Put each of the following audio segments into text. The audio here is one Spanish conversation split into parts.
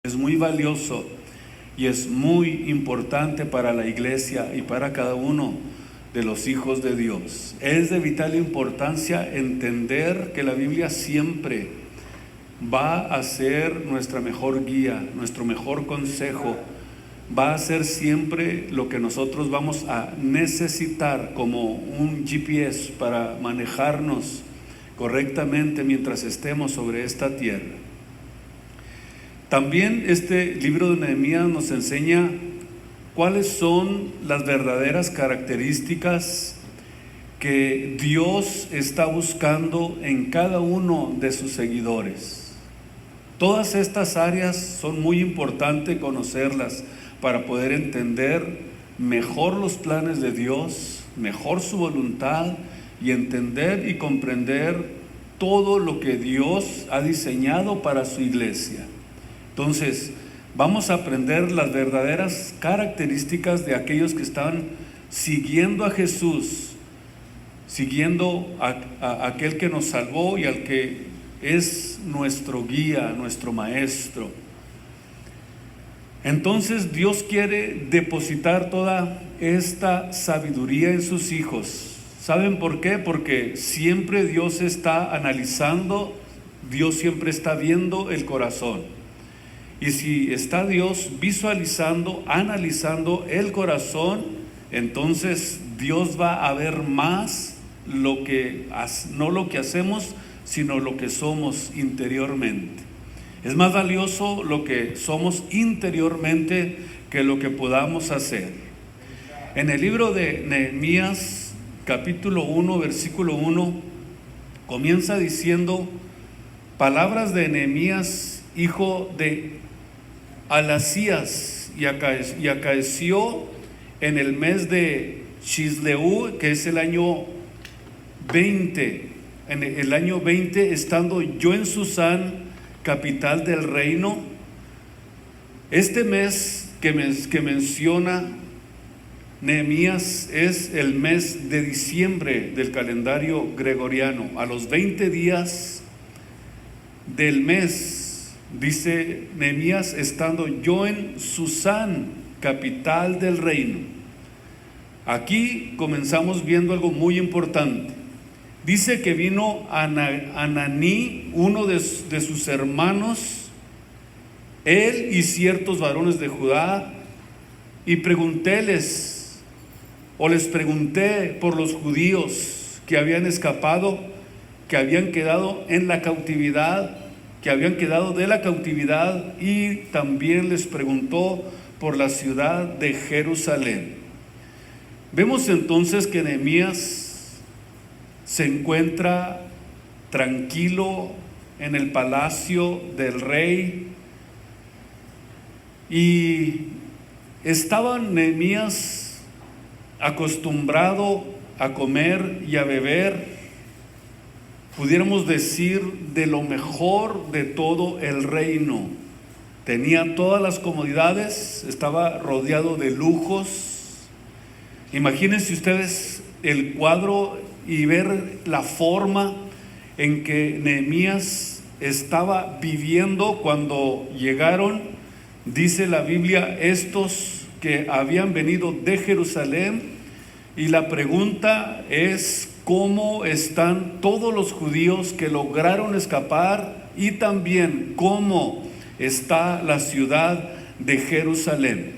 Es muy valioso y es muy importante para la iglesia y para cada uno de los hijos de Dios. Es de vital importancia entender que la Biblia siempre va a ser nuestra mejor guía, nuestro mejor consejo. Va a ser siempre lo que nosotros vamos a necesitar como un GPS para manejarnos correctamente mientras estemos sobre esta tierra. También este libro de Nehemías nos enseña cuáles son las verdaderas características que Dios está buscando en cada uno de sus seguidores. Todas estas áreas son muy importantes conocerlas para poder entender mejor los planes de Dios, mejor su voluntad y entender y comprender todo lo que Dios ha diseñado para su iglesia. Entonces, vamos a aprender las verdaderas características de aquellos que están siguiendo a Jesús, siguiendo a aquel que nos salvó y al que es nuestro guía, nuestro maestro. Entonces Dios quiere depositar toda esta sabiduría en sus hijos. ¿Saben por qué? Porque siempre Dios está analizando, Dios siempre está viendo el corazón. Y si está Dios visualizando, analizando el corazón, entonces Dios va a ver más no lo que hacemos, sino lo que somos interiormente. Es más valioso lo que somos interiormente que lo que podamos hacer. En el libro de Nehemías, capítulo 1, versículo 1, comienza diciendo palabras de Nehemías, hijo de Alasías, y acaeció en el mes de Chisleu, que es el año 20, en el año 20, estando yo en Susán, capital del reino. Este mes que menciona Nehemías es el mes de diciembre del calendario gregoriano. A los 20 días del mes, dice Nehemías, estando yo en Susán, capital del reino. Aquí comenzamos viendo algo muy importante. Dice que vino Ananí, uno de sus hermanos, él y ciertos varones de Judá, y les pregunté por los judíos que habían escapado, que habían quedado en la cautividad, que habían quedado de la cautividad, y también les preguntó por la ciudad de Jerusalén. Vemos entonces que Nehemías se encuentra tranquilo en el palacio del rey, y estaba Nehemías acostumbrado a comer y a beber, pudiéramos decir, de lo mejor de todo el reino. Tenía todas las comodidades, estaba rodeado de lujos. Imagínense ustedes el cuadro y ver la forma en que Nehemías estaba viviendo cuando llegaron, dice la Biblia, estos que habían venido de Jerusalén, y la pregunta es: ¿cómo están todos los judíos que lograron escapar? Y también, ¿cómo está la ciudad de Jerusalén?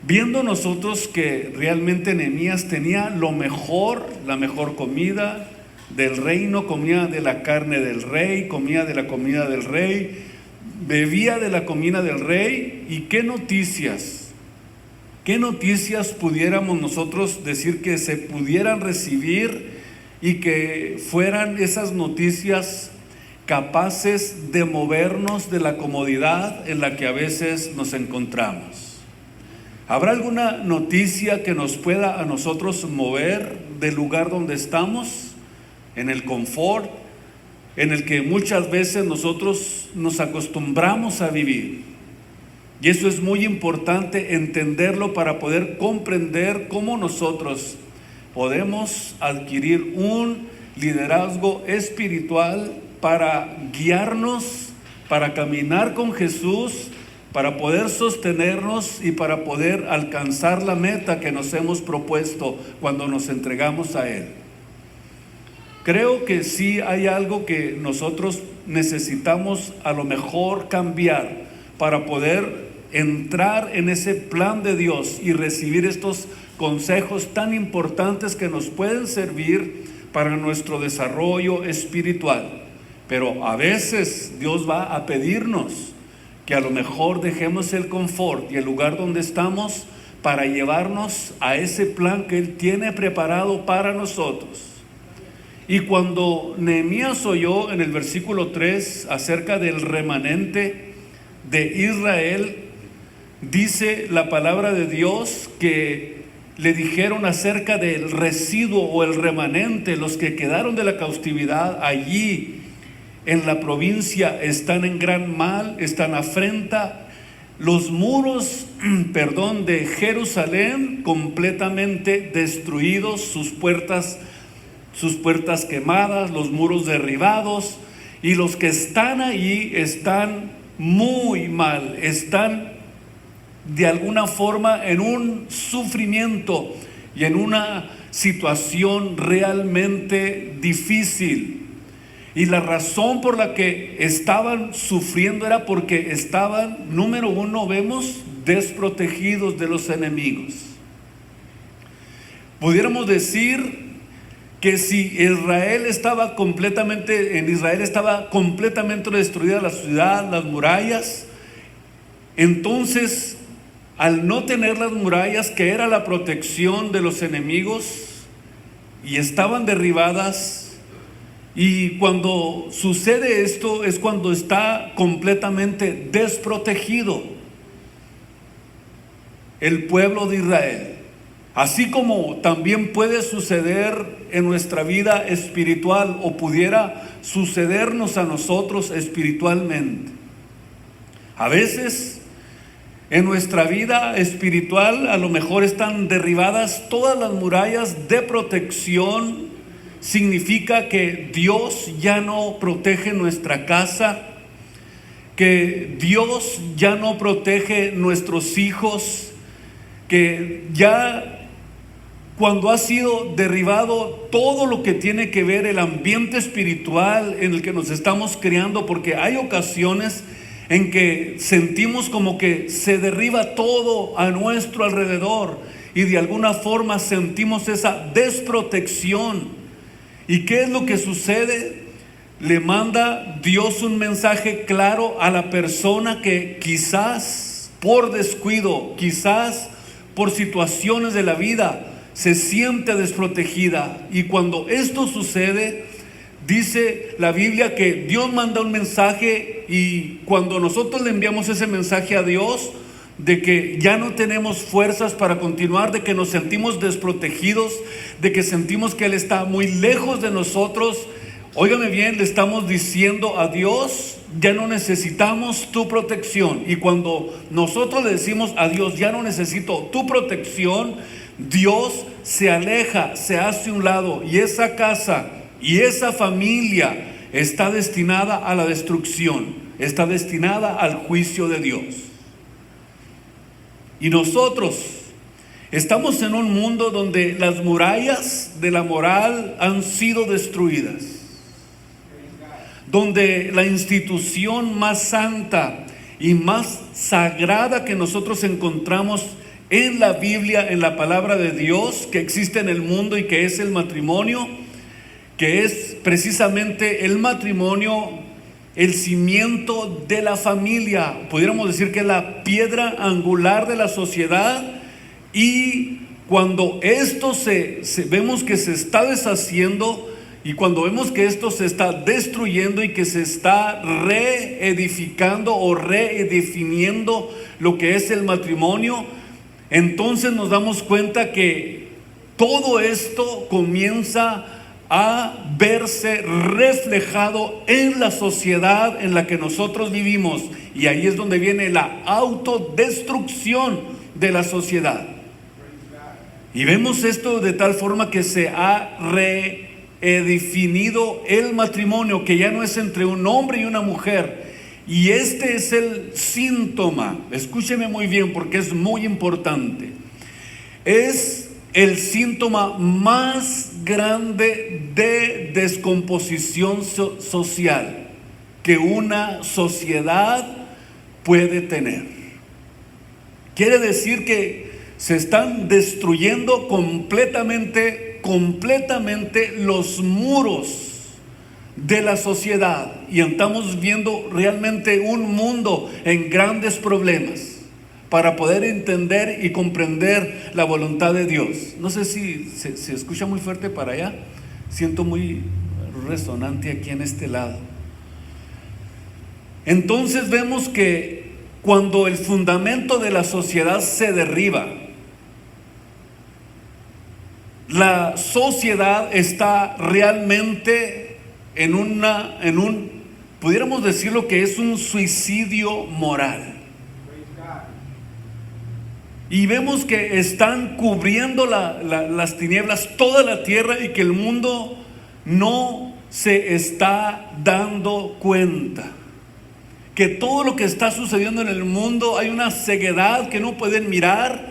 Viendo nosotros que realmente Nehemías tenía lo mejor, la mejor comida del reino, comía de la carne del rey, comía de la comida del rey, bebía de la comida del rey. ¿Y qué noticias pudiéramos nosotros decir que se pudieran recibir y que fueran esas noticias capaces de movernos de la comodidad en la que a veces nos encontramos? ¿Habrá alguna noticia que nos pueda a nosotros mover del lugar donde estamos, en el confort, en el que muchas veces nosotros nos acostumbramos a vivir? Y eso es muy importante entenderlo para poder comprender cómo nosotros podemos adquirir un liderazgo espiritual para guiarnos para caminar con Jesús, para poder sostenernos y para poder alcanzar la meta que nos hemos propuesto cuando nos entregamos a Él. Creo que sí hay algo que nosotros necesitamos a lo mejor cambiar para poder entrar en ese plan de Dios y recibir estos consejos tan importantes que nos pueden servir para nuestro desarrollo espiritual. Pero a veces Dios va a pedirnos que a lo mejor dejemos el confort y el lugar donde estamos para llevarnos a ese plan que Él tiene preparado para nosotros. Y cuando Nehemías oyó en el versículo 3 acerca del remanente de Israel, dice la palabra de Dios que le dijeron acerca del residuo o el remanente, los que quedaron de la cautividad allí en la provincia están en gran mal, están afrenta. Los muros, de Jerusalén completamente destruidos, sus puertas quemadas, los muros derribados, y los que están allí están muy mal, están de alguna forma en un sufrimiento y en una situación realmente difícil. Y la razón por la que estaban sufriendo era porque estaban, número uno, vemos, desprotegidos de los enemigos. Pudiéramos decir que si en Israel estaba completamente destruida la ciudad, las murallas, entonces al no tener las murallas, que era la protección de los enemigos, y estaban derribadas. Y cuando sucede esto es cuando está completamente desprotegido el pueblo de Israel. Así como también puede suceder en nuestra vida espiritual, o pudiera sucedernos a nosotros espiritualmente. A veces en nuestra vida espiritual a lo mejor están derribadas todas las murallas de protección. Significa que Dios ya no protege nuestra casa, que Dios ya no protege nuestros hijos, que ya cuando ha sido derribado todo lo que tiene que ver el ambiente espiritual en el que nos estamos criando, porque hay ocasiones en que sentimos como que se derriba todo a nuestro alrededor y de alguna forma sentimos esa desprotección. ¿Y qué es lo que sucede? Le manda Dios un mensaje claro a la persona que quizás por descuido, quizás por situaciones de la vida, se siente desprotegida. Y cuando esto sucede, dice la Biblia que Dios manda un mensaje, y cuando nosotros le enviamos ese mensaje a Dios, de que ya no tenemos fuerzas para continuar, de que nos sentimos desprotegidos, de que sentimos que Él está muy lejos de nosotros, óigame bien, le estamos diciendo a Dios: ya no necesitamos tu protección. Y cuando nosotros le decimos a Dios: ya no necesito tu protección, Dios se aleja, se hace a un lado, y esa casa y esa familia está destinada a la destrucción, está destinada al juicio de Dios. Y nosotros estamos en un mundo donde las murallas de la moral han sido destruidas, donde la institución más santa y más sagrada que nosotros encontramos en la Biblia, en la palabra de Dios, que existe en el mundo, y que es el matrimonio, que es precisamente el matrimonio el cimiento de la familia. Pudiéramos decir que es la piedra angular de la sociedad. Y cuando esto vemos que se está deshaciendo, y cuando vemos que esto se está destruyendo y que se está reedificando o redefiniendo lo que es el matrimonio, entonces nos damos cuenta que todo esto comienza a verse reflejado en la sociedad en la que nosotros vivimos. Y ahí es donde viene la autodestrucción de la sociedad. Y vemos esto de tal forma que se ha redefinido el matrimonio, que ya no es entre un hombre y una mujer, Y este es el síntoma, escúcheme muy bien porque es muy importante. Es el síntoma más grande de descomposición social que una sociedad puede tener. Quiere decir que se están destruyendo completamente los muros de la sociedad y estamos viendo realmente un mundo en grandes problemas para poder entender y comprender la voluntad de Dios. No sé si se escucha muy fuerte para allá, siento muy resonante aquí en este lado. Entonces vemos que cuando el fundamento de la sociedad se derriba, la sociedad está realmente pudiéramos decirlo que es un suicidio moral. Y vemos que están cubriendo las tinieblas toda la tierra y que el mundo no se está dando cuenta. Que todo lo que está sucediendo en el mundo hay una ceguedad que no pueden mirar,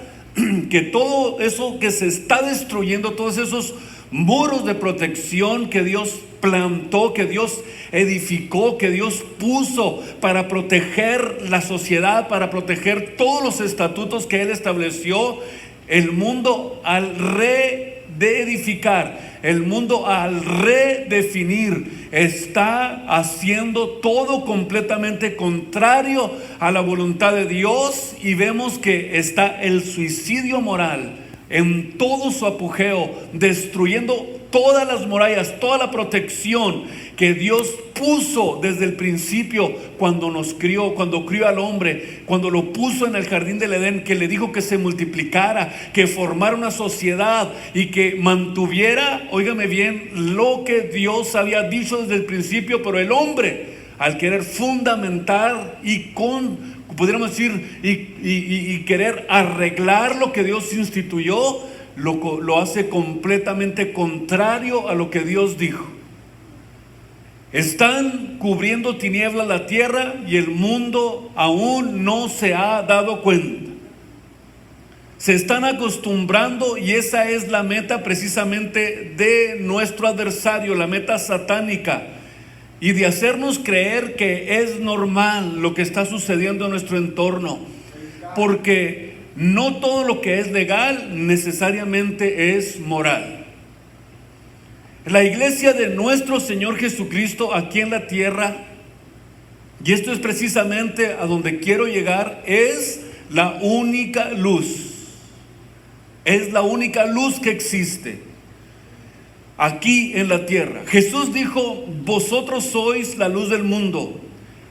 que todo eso que se está destruyendo, todos esos muros de protección que Dios plantó, que Dios edificó, que Dios puso para proteger la sociedad, para proteger todos los estatutos que Él estableció, el mundo al reedificar, el mundo al redefinir, está haciendo todo completamente contrario a la voluntad de Dios, y vemos que está el suicidio moral en todo su apogeo, destruyendo todas las murallas, toda la protección que Dios puso desde el principio cuando nos crió, cuando crió al hombre, cuando lo puso en el jardín del Edén, que le dijo que se multiplicara, que formara una sociedad y que mantuviera, óigame bien, lo que Dios había dicho desde el principio. Pero el hombre, al querer fundamentar pudiéramos decir, y querer arreglar lo que Dios instituyó, lo hace completamente contrario a lo que Dios dijo. Están cubriendo tinieblas la tierra y el mundo aún no se ha dado cuenta. Se están acostumbrando, y esa es la meta precisamente de nuestro adversario, la meta satánica, y de hacernos creer que es normal lo que está sucediendo en nuestro entorno, porque no todo lo que es legal necesariamente es moral. La iglesia de nuestro Señor Jesucristo aquí en la tierra, y esto es precisamente a donde quiero llegar, es la única luz. Es la única luz que existe aquí en la tierra. Jesús dijo: vosotros sois la luz del mundo.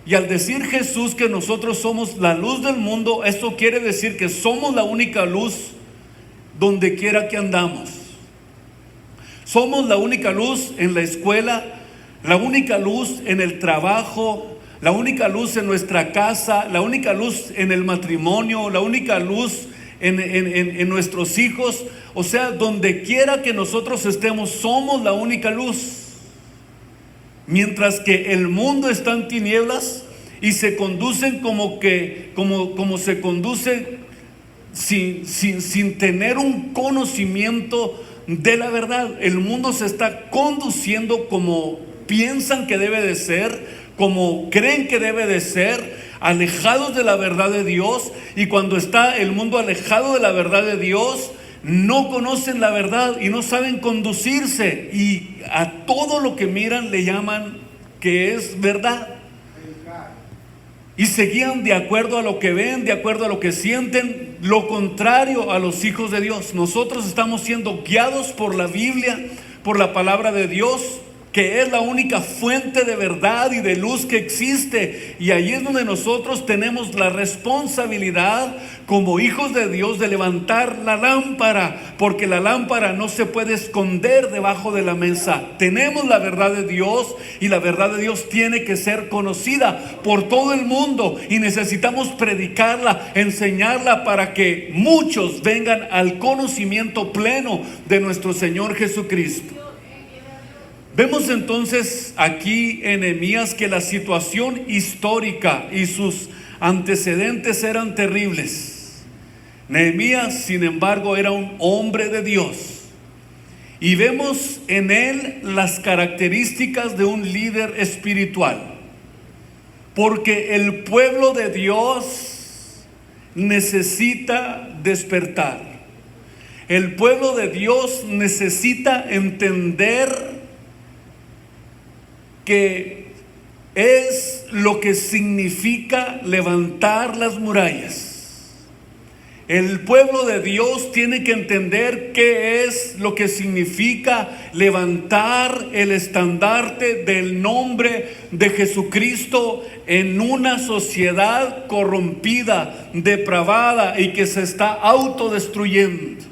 Y al decir Jesús que nosotros somos la luz del mundo, eso quiere decir que somos la única luz donde quiera que andamos. Somos la única luz en la escuela, la única luz en el trabajo, la única luz en nuestra casa, la única luz en el matrimonio, la única luz en nuestros hijos. O sea, donde quiera que nosotros estemos, somos la única luz. Mientras que el mundo está en tinieblas y se conducen como se conduce sin tener un conocimiento de la verdad. El mundo se está conduciendo como piensan que debe de ser, como creen que debe de ser, alejados de la verdad de Dios. Y cuando está el mundo alejado de la verdad de Dios, no conocen la verdad y no saben conducirse, y a todo lo que miran le llaman que es verdad, y se guían de acuerdo a lo que ven, de acuerdo a lo que sienten, lo contrario a los hijos de Dios. Nosotros estamos siendo guiados por la Biblia, por la palabra de Dios, que es la única fuente de verdad y de luz que existe. Y ahí es donde nosotros tenemos la responsabilidad como hijos de Dios de levantar la lámpara, porque la lámpara no se puede esconder debajo de la mesa. Tenemos la verdad de Dios, y la verdad de Dios tiene que ser conocida por todo el mundo, y necesitamos predicarla, enseñarla, para que muchos vengan al conocimiento pleno de nuestro Señor Jesucristo. Vemos entonces aquí en Nehemías que la situación histórica y sus antecedentes eran terribles. Nehemías, sin embargo, era un hombre de Dios, y vemos en él las características de un líder espiritual, porque el pueblo de Dios necesita despertar. El pueblo de Dios necesita entender que es lo que significa levantar las murallas. El pueblo de Dios tiene que entender qué es lo que significa levantar el estandarte del nombre de Jesucristo en una sociedad corrompida, depravada y que se está autodestruyendo.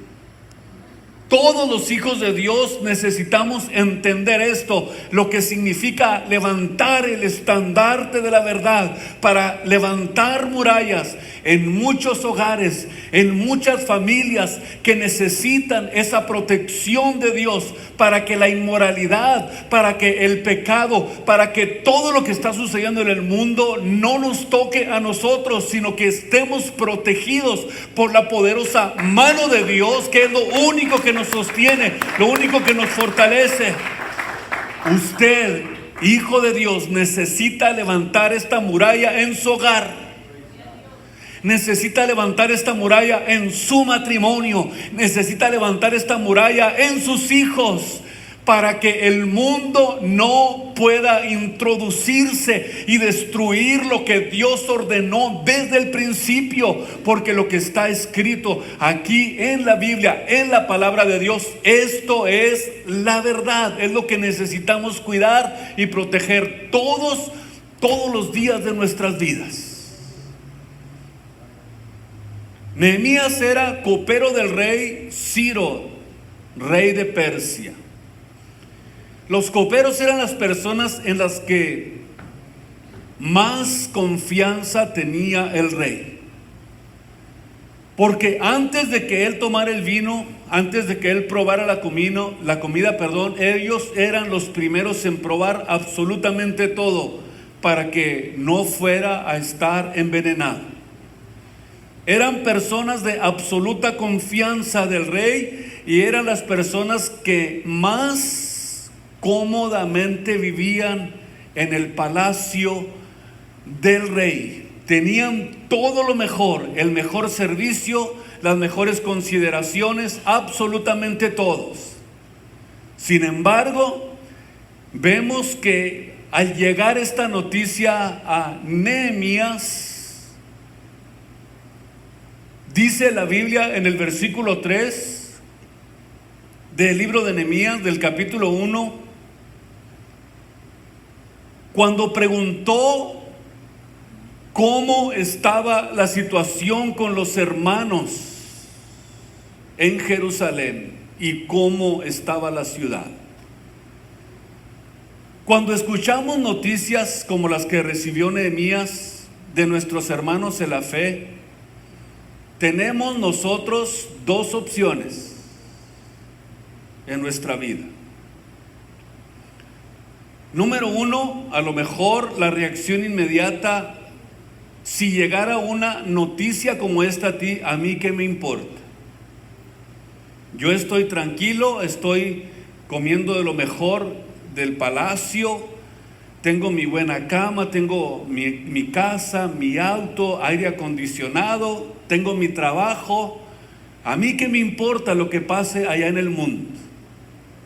Todos los hijos de Dios necesitamos entender esto, lo que significa levantar el estandarte de la verdad, para levantar murallas en muchos hogares, en muchas familias que necesitan esa protección de Dios, para que la inmoralidad, para que el pecado, para que todo lo que está sucediendo en el mundo no nos toque a nosotros, sino que estemos protegidos por la poderosa mano de Dios, que es lo único que nos sostiene, lo único que nos fortalece. Usted, hijo de Dios, necesita levantar esta muralla en su hogar. Necesita levantar esta muralla en su matrimonio. Necesita levantar esta muralla en sus hijos, para que el mundo no pueda introducirse y destruir lo que Dios ordenó desde el principio. Porque lo que está escrito aquí en la Biblia, en la palabra de Dios, esto es la verdad. Es lo que necesitamos cuidar y proteger todos los días de nuestras vidas. Nehemías era copero del rey Ciro, rey de Persia. Los coperos eran las personas en las que más confianza tenía el rey, porque antes de que él tomara el vino, antes de que él probara la comida, ellos eran los primeros en probar absolutamente todo, para que no fuera a estar envenenado. Eran personas de absoluta confianza del rey, y eran las personas que más cómodamente vivían en el palacio del rey. Tenían todo lo mejor, el mejor servicio, las mejores consideraciones, absolutamente todos. Sin embargo, vemos que al llegar esta noticia a Nehemías, dice la Biblia en el versículo 3 del libro de Nehemías, del capítulo 1, cuando preguntó cómo estaba la situación con los hermanos en Jerusalén y cómo estaba la ciudad. Cuando escuchamos noticias como las que recibió Nehemías de nuestros hermanos en la fe, tenemos nosotros dos opciones en nuestra vida. Número uno, a lo mejor la reacción inmediata, si llegara una noticia como esta a mí ¿qué me importa? Yo estoy tranquilo, estoy comiendo de lo mejor del palacio, tengo mi buena cama, tengo mi casa, mi auto, aire acondicionado, tengo mi trabajo. A mí ¿qué me importa lo que pase allá en el mundo?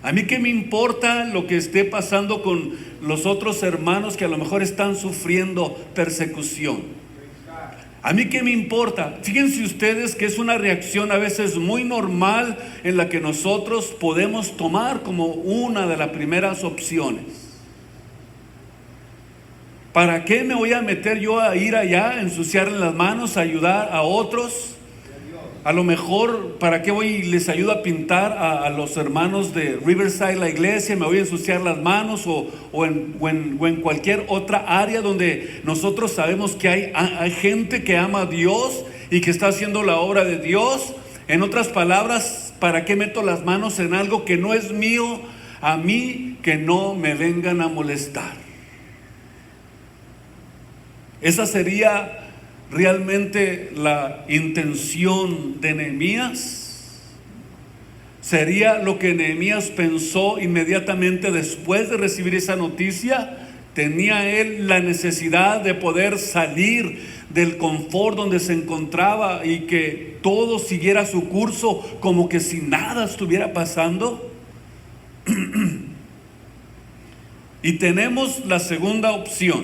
A mí ¿qué me importa lo que esté pasando con los otros hermanos que a lo mejor están sufriendo persecución? A mí ¿qué me importa? Fíjense ustedes que es una reacción a veces muy normal, en la que nosotros podemos tomar como una de las primeras opciones. ¿Para qué me voy a meter yo a ir allá, a ensuciarle las manos, a ayudar a otros? A lo mejor, ¿para qué voy y les ayudo a pintar a los hermanos de Riverside, la iglesia? Me voy a ensuciar las manos, o en cualquier otra área donde nosotros sabemos que hay gente que ama a Dios y que está haciendo la obra de Dios. En otras palabras, ¿para qué meto las manos en algo que no es mío? a mí que no me vengan a molestar. Esa sería realmente la intención de Nehemías. Sería lo que Nehemías pensó inmediatamente después de recibir esa noticia. Tenía él la necesidad de poder salir del confort donde se encontraba y que todo siguiera su curso como que si nada estuviera pasando. Y tenemos la segunda opción,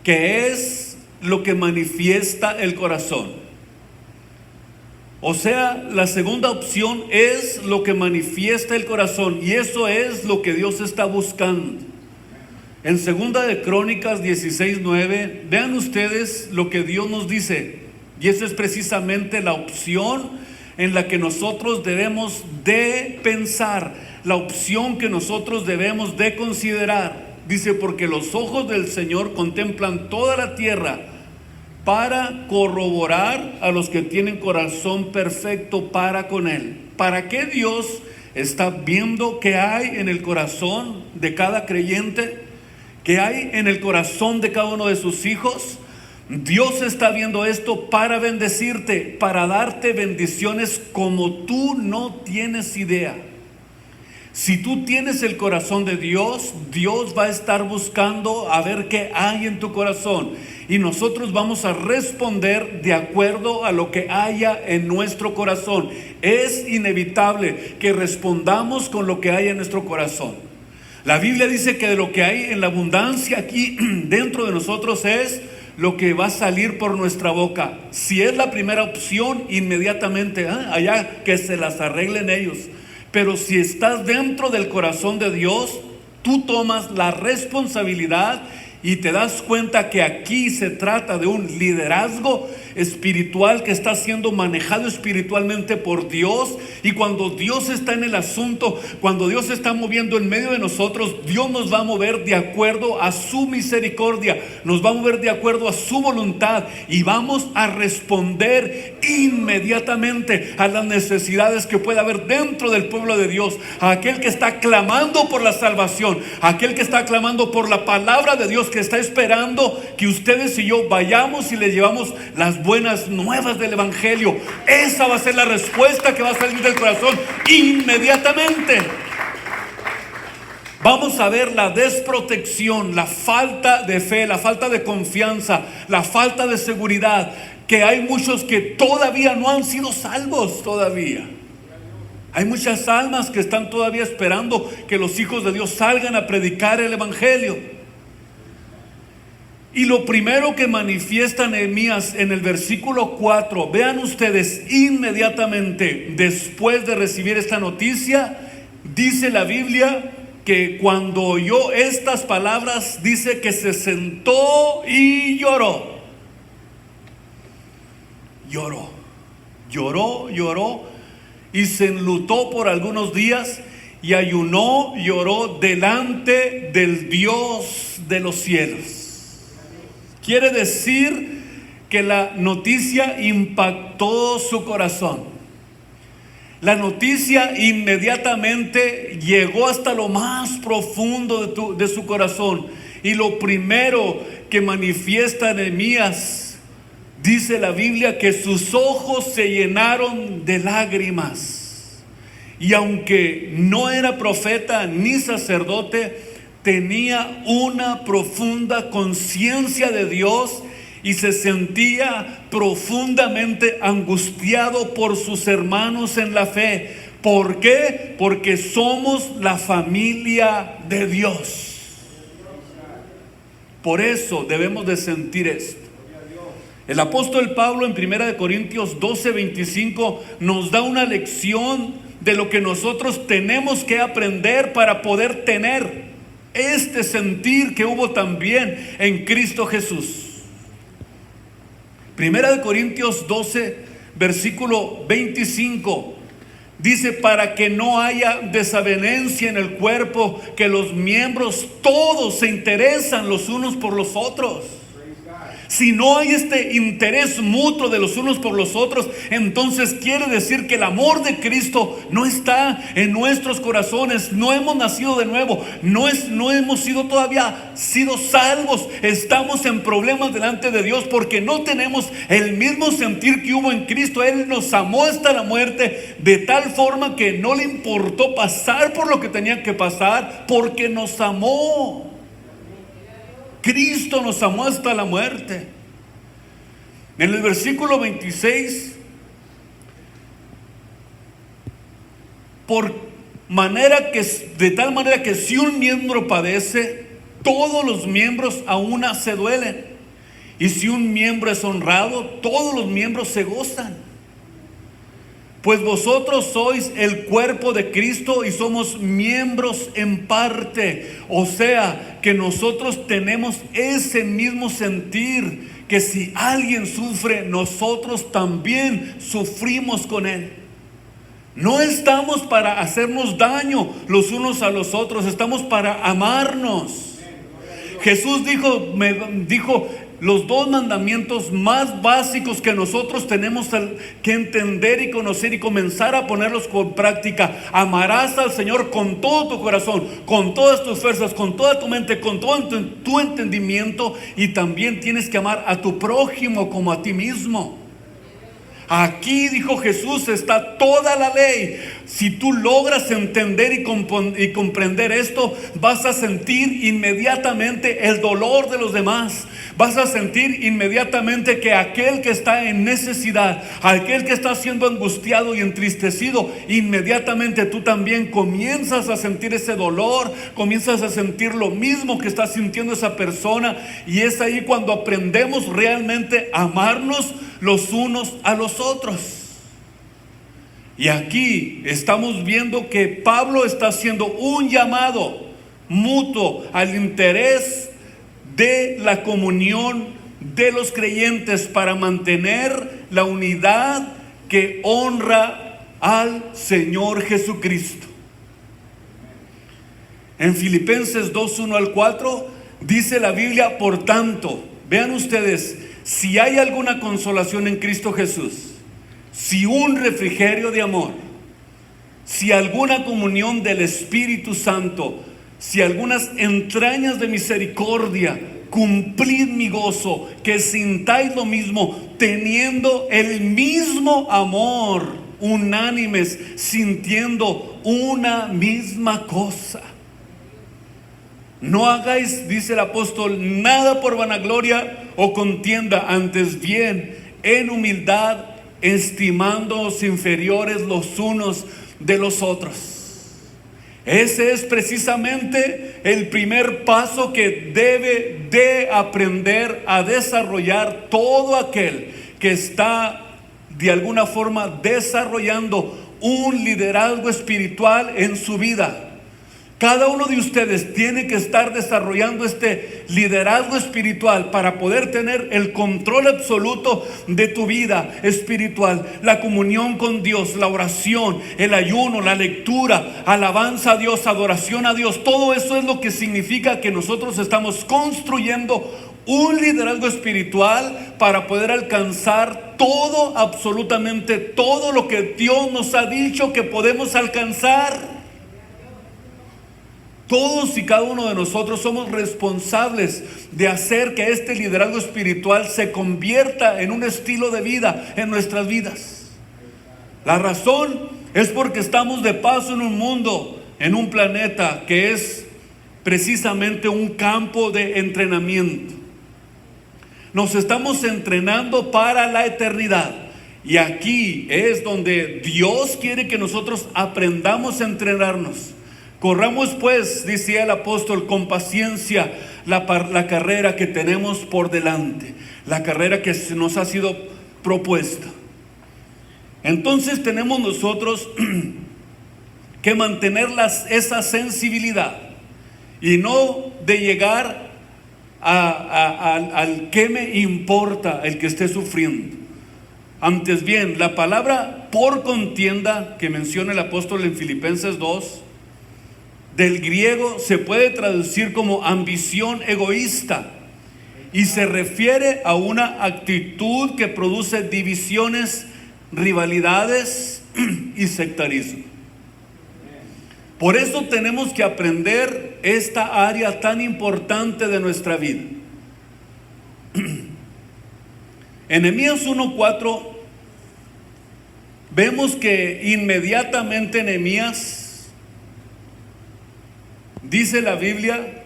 que es lo que manifiesta el corazón. O sea, la segunda opción es lo que manifiesta el corazón, y eso es lo que Dios está buscando. En 2 de Crónicas 16:9, vean ustedes lo que Dios nos dice, y esa es precisamente la opción en la que nosotros debemos de pensar, la opción que nosotros debemos de considerar. Dice, porque los ojos del Señor contemplan toda la tierra para corroborar a los que tienen corazón perfecto para con Él. ¿Para qué Dios está viendo qué hay en el corazón de cada creyente? ¿Qué hay en el corazón de cada uno de sus hijos? Dios está viendo esto para bendecirte, para darte bendiciones como tú no tienes idea. Si tú tienes el corazón de Dios, Dios va a estar buscando a ver qué hay en tu corazón. Y nosotros vamos a responder de acuerdo a lo que haya en nuestro corazón. Es inevitable que respondamos con lo que hay en nuestro corazón. La Biblia dice que de lo que hay en la abundancia aquí dentro de nosotros es lo que va a salir por nuestra boca. Si es la primera opción, inmediatamente, allá que se las arreglen ellos. Pero si estás dentro del corazón de Dios, tú tomas la responsabilidad y te das cuenta que aquí se trata de un liderazgo espiritual que está siendo manejado espiritualmente por Dios. Y cuando Dios está en el asunto, cuando Dios se está moviendo en medio de nosotros, Dios nos va a mover de acuerdo a su misericordia, nos va a mover de acuerdo a su voluntad, y vamos a responder inmediatamente a las necesidades que pueda haber dentro del pueblo de Dios. A aquel que está clamando por la salvación, a aquel que está clamando por la palabra de Dios, que está esperando que ustedes y yo vayamos y le llevamos las buenas nuevas del evangelio. Esa va a ser la respuesta que va a salir del corazón inmediatamente. Vamos a ver la desprotección, la falta de fe, la falta de confianza, la falta de seguridad, que hay muchos que todavía no han sido salvos todavía. Hay muchas almas que están todavía esperando que los hijos de Dios salgan a predicar el evangelio. Y lo primero que manifiesta Nehemías en el versículo 4, vean ustedes, inmediatamente después de recibir esta noticia, dice la Biblia que cuando oyó estas palabras, dice que se sentó y lloró. Lloró y se enlutó por algunos días y ayunó, lloró delante del Dios de los cielos. Quiere decir que la noticia impactó su corazón. La noticia inmediatamente llegó hasta lo más profundo de su corazón. Y lo primero que manifiesta Nehemías, dice la Biblia, que sus ojos se llenaron de lágrimas. Y aunque no era profeta ni sacerdote, tenía una profunda conciencia de Dios y se sentía profundamente angustiado por sus hermanos en la fe. ¿Por qué? Porque somos la familia de Dios. Por eso debemos de sentir esto. El apóstol Pablo en 1 Corintios 12:25 nos da una lección de lo que nosotros tenemos que aprender para poder tener este sentir que hubo también en Cristo Jesús. 1 Corintios 12, versículo 25, dice: para que no haya desavenencia en el cuerpo, que los miembros todos se interesan los unos por los otros. Si no hay este interés mutuo de los unos por los otros, entonces quiere decir que el amor de Cristo no está en nuestros corazones. No hemos nacido de nuevo, no hemos sido todavía sido salvos. Estamos en problemas delante de Dios porque no tenemos el mismo sentir que hubo en Cristo. Él nos amó hasta la muerte, de tal forma que no le importó pasar por lo que tenía que pasar, porque nos amó. Cristo nos amó hasta la muerte. En el versículo 26, de tal manera que si un miembro padece, todos los miembros a una se duelen. Y si un miembro es honrado, todos los miembros se gozan. Pues vosotros sois el cuerpo de Cristo y somos miembros en parte. O sea, que nosotros tenemos ese mismo sentir, que si alguien sufre, nosotros también sufrimos con él. No estamos para hacernos daño los unos a los otros, estamos para amarnos. Jesús dijo los dos mandamientos más básicos que nosotros tenemos que entender y conocer y comenzar a ponerlos con práctica. Amarás al Señor con todo tu corazón, con todas tus fuerzas, con toda tu mente, con todo tu entendimiento, y también tienes que amar a tu prójimo como a ti mismo. Aquí, dijo Jesús, está toda la ley. Si tú logras entender y comprender esto, vas a sentir inmediatamente el dolor de los demás. Vas a sentir inmediatamente que aquel que está en necesidad, aquel que está siendo angustiado y entristecido, inmediatamente tú también comienzas a sentir ese dolor, comienzas a sentir lo mismo que está sintiendo esa persona. Y es ahí cuando aprendemos realmente a amarnos los unos a los otros. Y aquí estamos viendo que Pablo está haciendo un llamado mutuo al interés de la comunión de los creyentes para mantener la unidad que honra al Señor Jesucristo. En Filipenses 2:1-4 dice la Biblia: por tanto, vean ustedes, si hay alguna consolación en Cristo Jesús, si un refrigerio de amor, si alguna comunión del Espíritu Santo, si algunas entrañas de misericordia, cumplid mi gozo, que sintáis lo mismo, teniendo el mismo amor, unánimes, sintiendo una misma cosa. No hagáis, dice el apóstol, nada por vanagloria o contienda, antes bien, en humildad, estimándoos inferiores los unos de los otros. Ese es precisamente el primer paso que debe de aprender a desarrollar todo aquel que está de alguna forma desarrollando un liderazgo espiritual en su vida. Cada uno de ustedes tiene que estar desarrollando este liderazgo espiritual para poder tener el control absoluto de tu vida espiritual, la comunión con Dios, la oración, el ayuno, la lectura, alabanza a Dios, adoración a Dios. Todo eso es lo que significa que nosotros estamos construyendo un liderazgo espiritual para poder alcanzar todo, absolutamente todo lo que Dios nos ha dicho que podemos alcanzar. Todos y cada uno de nosotros somos responsables de hacer que este liderazgo espiritual se convierta en un estilo de vida en nuestras vidas. La razón es porque estamos de paso en un mundo, en un planeta que es precisamente un campo de entrenamiento. Nos estamos entrenando para la eternidad. Y aquí es donde Dios quiere que nosotros aprendamos a entrenarnos. Corramos pues, decía el apóstol, con paciencia la carrera que tenemos por delante, la carrera que nos ha sido propuesta. Entonces tenemos nosotros que mantener esa sensibilidad y no de llegar al que me importa el que esté sufriendo. Antes bien, la palabra por contienda que menciona el apóstol en Filipenses 2, del griego se puede traducir como ambición egoísta. y se refiere a una actitud que produce divisiones, rivalidades y sectarismo. Por eso tenemos que aprender esta área tan importante de nuestra vida. En Nehemías 1:4 vemos que inmediatamente Nehemías, dice la Biblia,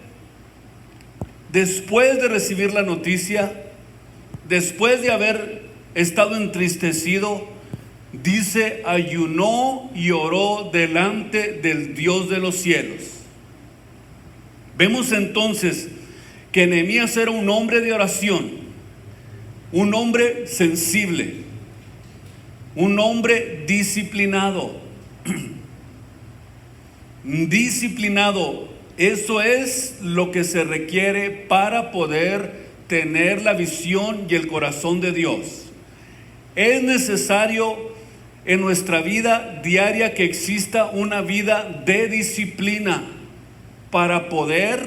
después de recibir la noticia, después de haber estado entristecido, dice, ayunó y oró delante del Dios de los cielos. Vemos entonces que Nehemías era un hombre de oración, un hombre sensible, un hombre disciplinado. Disciplinado, eso es lo que se requiere para poder tener la visión y el corazón de Dios. Es necesario en nuestra vida diaria que exista una vida de disciplina para poder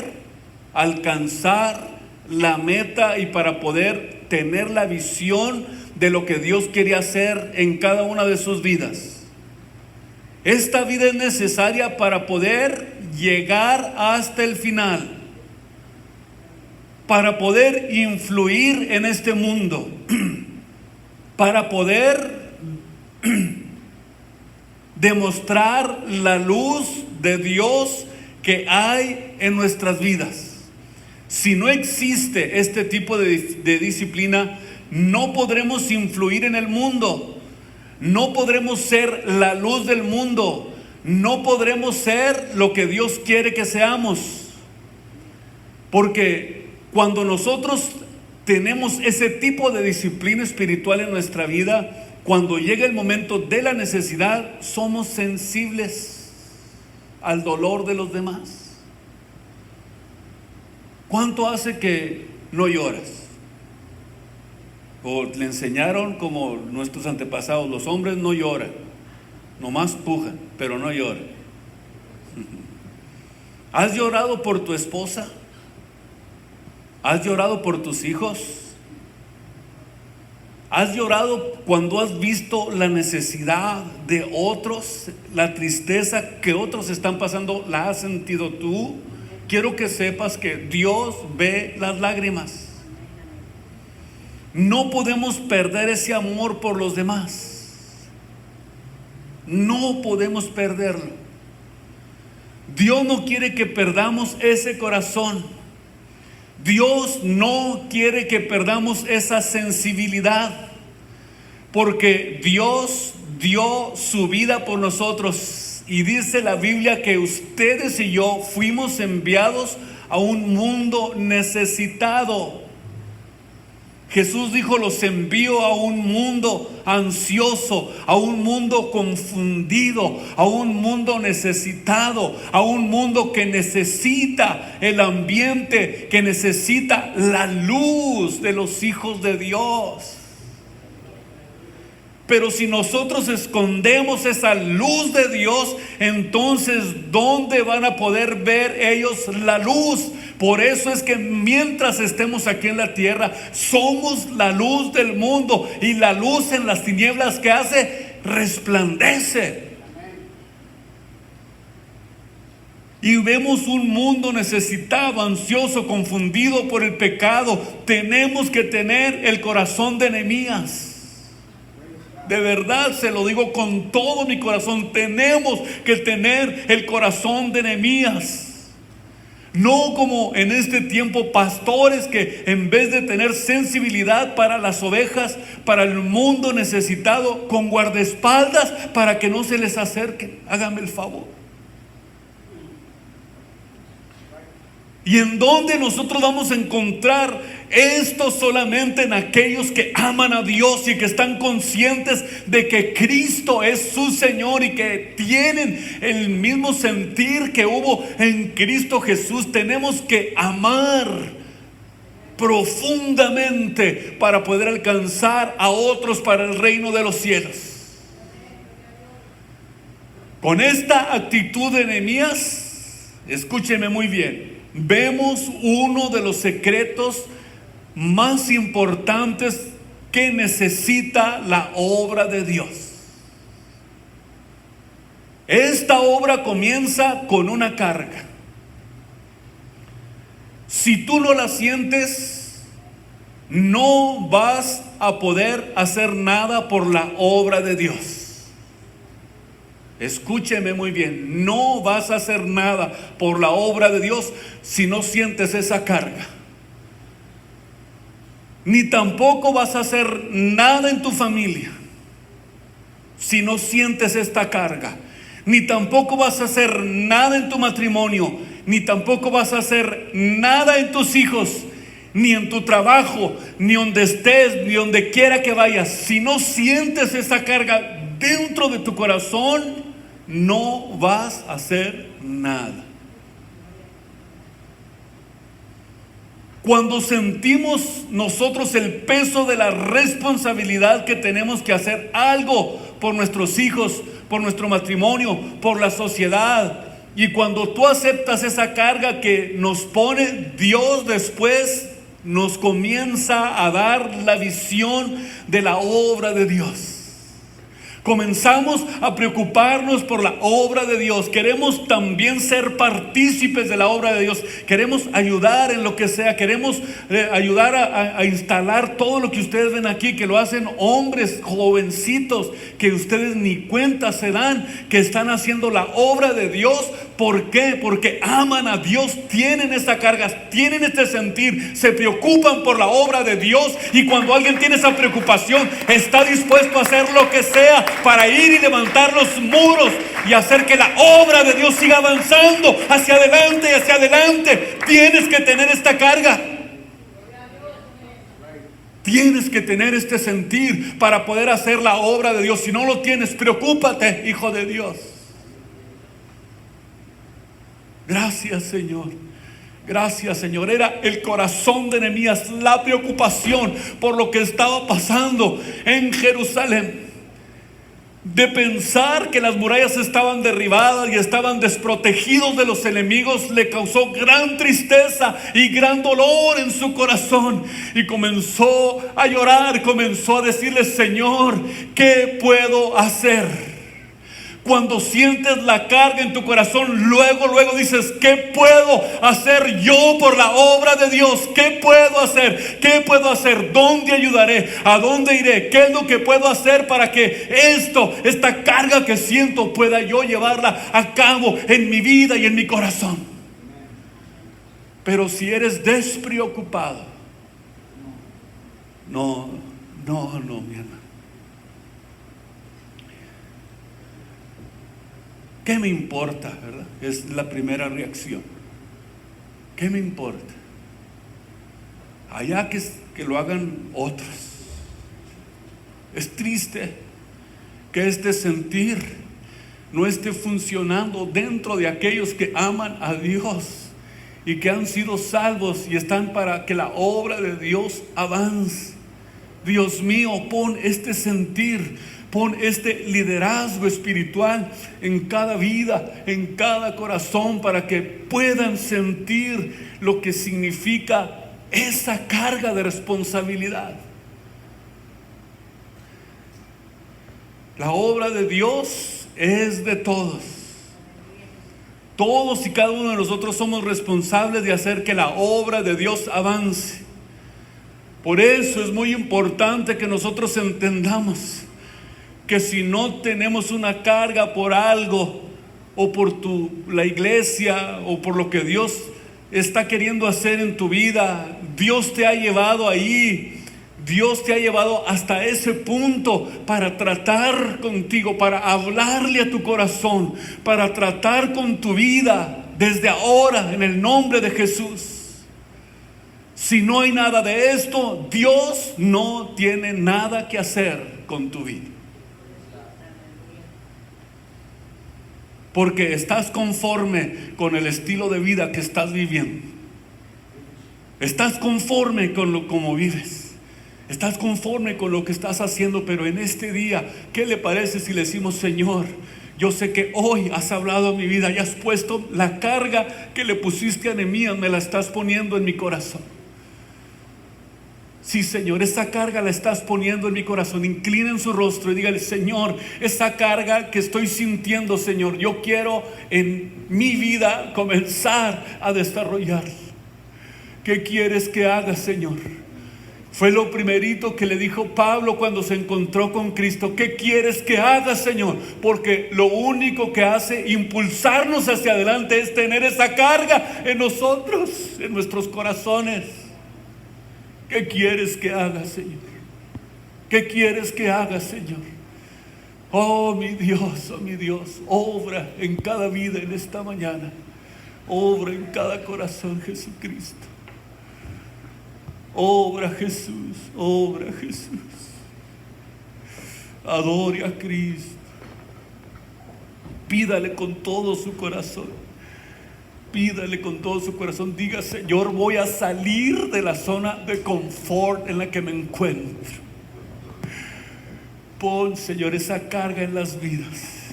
alcanzar la meta y para poder tener la visión de lo que Dios quiere hacer en cada una de sus vidas. Esta vida es necesaria para poder llegar hasta el final, para poder influir en este mundo, para poder demostrar la luz de Dios que hay en nuestras vidas. Si no existe este tipo de disciplina, no podremos influir en el mundo, no podremos ser la luz del mundo, no podremos ser lo que Dios quiere que seamos. Porque cuando nosotros tenemos ese tipo de disciplina espiritual en nuestra vida, cuando llega el momento de la necesidad, somos sensibles al dolor de los demás. ¿Cuánto hace que no lloras? O le enseñaron como nuestros antepasados, los hombres no lloran, nomás pujan, pero no lloran. ¿Has llorado por tu esposa? ¿Has llorado por tus hijos? ¿Has llorado cuando has visto la necesidad de otros? La tristeza que otros están pasando, ¿la has sentido tú? Quiero que sepas que Dios ve las lágrimas. No podemos perder ese amor por los demás. No podemos perderlo. Dios no quiere que perdamos ese corazón. Dios no quiere que perdamos esa sensibilidad, porque Dios dio su vida por nosotros, y dice la Biblia que ustedes y yo fuimos enviados a un mundo necesitado. Jesús dijo, los envío a un mundo ansioso, a un mundo confundido, a un mundo necesitado, a un mundo que necesita el ambiente, que necesita la luz de los hijos de Dios. Pero si nosotros escondemos esa luz de Dios, entonces ¿dónde van a poder ver ellos la luz? Por eso es que mientras estemos aquí en la tierra, somos la luz del mundo, y la luz en las tinieblas, ¿qué hace? Resplandece. Y vemos un mundo necesitado, ansioso, confundido por el pecado. Tenemos que tener el corazón de Nehemías. De verdad se lo digo con todo mi corazón, tenemos que tener el corazón de Nehemías. No como en este tiempo pastores que en vez de tener sensibilidad para las ovejas, para el mundo necesitado, con guardaespaldas para que no se les acerquen. Hágame el favor. ¿Y en dónde nosotros vamos a encontrar esto? Solamente en aquellos que aman a Dios y que están conscientes de que Cristo es su Señor y que tienen el mismo sentir que hubo en Cristo Jesús. Tenemos que amar profundamente para poder alcanzar a otros para el reino de los cielos. Con esta actitud de Nehemías, escúcheme muy bien, vemos uno de los secretos más importantes que necesita la obra de Dios. Esta obra comienza con una carga. Si tú no la sientes, no vas a poder hacer nada por la obra de Dios. Escúcheme muy bien, no vas a hacer nada por la obra de Dios si no sientes esa carga. Ni tampoco vas a hacer nada en tu familia si no sientes esta carga. Ni tampoco vas a hacer nada en tu matrimonio, ni tampoco vas a hacer nada en tus hijos, ni en tu trabajo, ni donde estés, ni donde quiera que vayas. Si no sientes esa carga dentro de tu corazón, no vas a hacer nada. Cuando sentimos nosotros el peso de la responsabilidad que tenemos que hacer algo por nuestros hijos, por nuestro matrimonio, por la sociedad, y cuando tú aceptas esa carga que nos pone, Dios después nos comienza a dar la visión de la obra de Dios. Comenzamos a preocuparnos por la obra de Dios. Queremos también ser partícipes de la obra de Dios. Queremos ayudar en lo que sea. Queremos ayudar a instalar todo lo que ustedes ven aquí, que lo hacen hombres jovencitos, que ustedes ni cuenta se dan, que están haciendo la obra de Dios. ¿Por qué? Porque aman a Dios, tienen esa carga, tienen este sentir, se preocupan por la obra de Dios, y cuando alguien tiene esa preocupación, está dispuesto a hacer lo que sea para ir y levantar los muros y hacer que la obra de Dios siga avanzando hacia adelante y hacia adelante. Tienes que tener esta carga. Tienes que tener este sentir para poder hacer la obra de Dios. Si no lo tienes, preocúpate, hijo de Dios. Gracias, Señor. Gracias, Señor. Era el corazón de Nehemías, la preocupación por lo que estaba pasando en Jerusalén, de pensar que las murallas estaban derribadas y estaban desprotegidos de los enemigos. Le causó gran tristeza y gran dolor en su corazón, y comenzó a llorar, comenzó a decirle: Señor, ¿qué puedo hacer? Cuando sientes la carga en tu corazón, luego dices: ¿qué puedo hacer yo por la obra de Dios? ¿Qué puedo hacer? ¿Qué puedo hacer? ¿Dónde ayudaré? ¿A dónde iré? ¿Qué es lo que puedo hacer para que esta carga que siento, pueda yo llevarla a cabo en mi vida y en mi corazón? Pero si eres despreocupado, no, mi hermano. ¿Qué me importa, verdad? Es la primera reacción. ¿Qué me importa? Allá que lo hagan otros. Es triste que este sentir no esté funcionando dentro de aquellos que aman a Dios y que han sido salvos y están para que la obra de Dios avance. Dios mío, pon este sentir, pon este liderazgo espiritual en cada vida, en cada corazón, para que puedan sentir lo que significa esa carga de responsabilidad. La obra de Dios es de todos. Todos y cada uno de nosotros somos responsables de hacer que la obra de Dios avance. Por eso es muy importante que nosotros entendamos que si no tenemos una carga por algo, o por la iglesia, o por lo que Dios está queriendo hacer en tu vida, Dios te ha llevado ahí, Dios te ha llevado hasta ese punto para tratar contigo, para hablarle a tu corazón, para tratar con tu vida desde ahora en el nombre de Jesús. Si no hay nada de esto, Dios no tiene nada que hacer con tu vida. Porque estás conforme con el estilo de vida que estás viviendo. Estás conforme con cómo vives. Estás conforme con lo que estás haciendo. Pero en este día, ¿qué le parece si le decimos: Señor, yo sé que hoy has hablado a mi vida y has puesto la carga que le pusiste a Nehemías, me la estás poniendo en mi corazón? Sí, Señor, esa carga la estás poniendo en mi corazón. Inclinen su rostro y dígale: Señor, esa carga que estoy sintiendo, Señor, yo quiero en mi vida comenzar a desarrollar. ¿Qué quieres que haga, Señor? Fue lo primerito que le dijo Pablo cuando se encontró con Cristo. ¿Qué quieres que haga, Señor? Porque lo único que hace impulsarnos hacia adelante es tener esa carga en nosotros, en nuestros corazones. ¿Qué quieres que haga, Señor? ¿Qué quieres que haga, Señor? Oh mi Dios, obra en cada vida en esta mañana. Obra en cada corazón, Jesucristo. Obra, Jesús, obra, Jesús. Adore a Cristo. Pídale con todo su corazón. Pídale con todo su corazón. Diga: Señor, voy a salir de la zona de confort en la que me encuentro. Pon, Señor, esa carga en las vidas.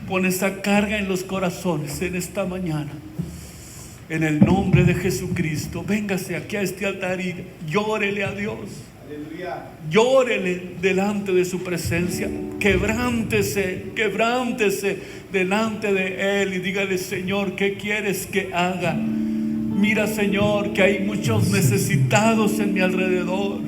Pon esa carga en los corazones en esta mañana. En el nombre de Jesucristo, véngase aquí a este altar y llórele a Dios. Aleluya. Llórele delante de su presencia. Quebrántese delante de Él y dígale: Señor, ¿qué quieres que haga? Mira, Señor, que hay muchos necesitados en mi alrededor.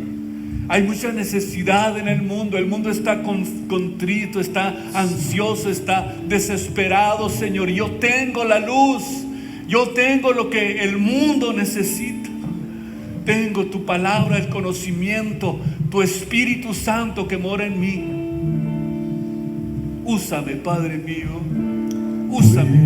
Hay mucha necesidad en el mundo. El mundo está contrito, está ansioso, está desesperado, Señor. Yo tengo la luz. Yo tengo lo que el mundo necesita. Tengo tu palabra, el conocimiento, tu Espíritu Santo que mora en mí. Úsame, Padre mío. Úsame.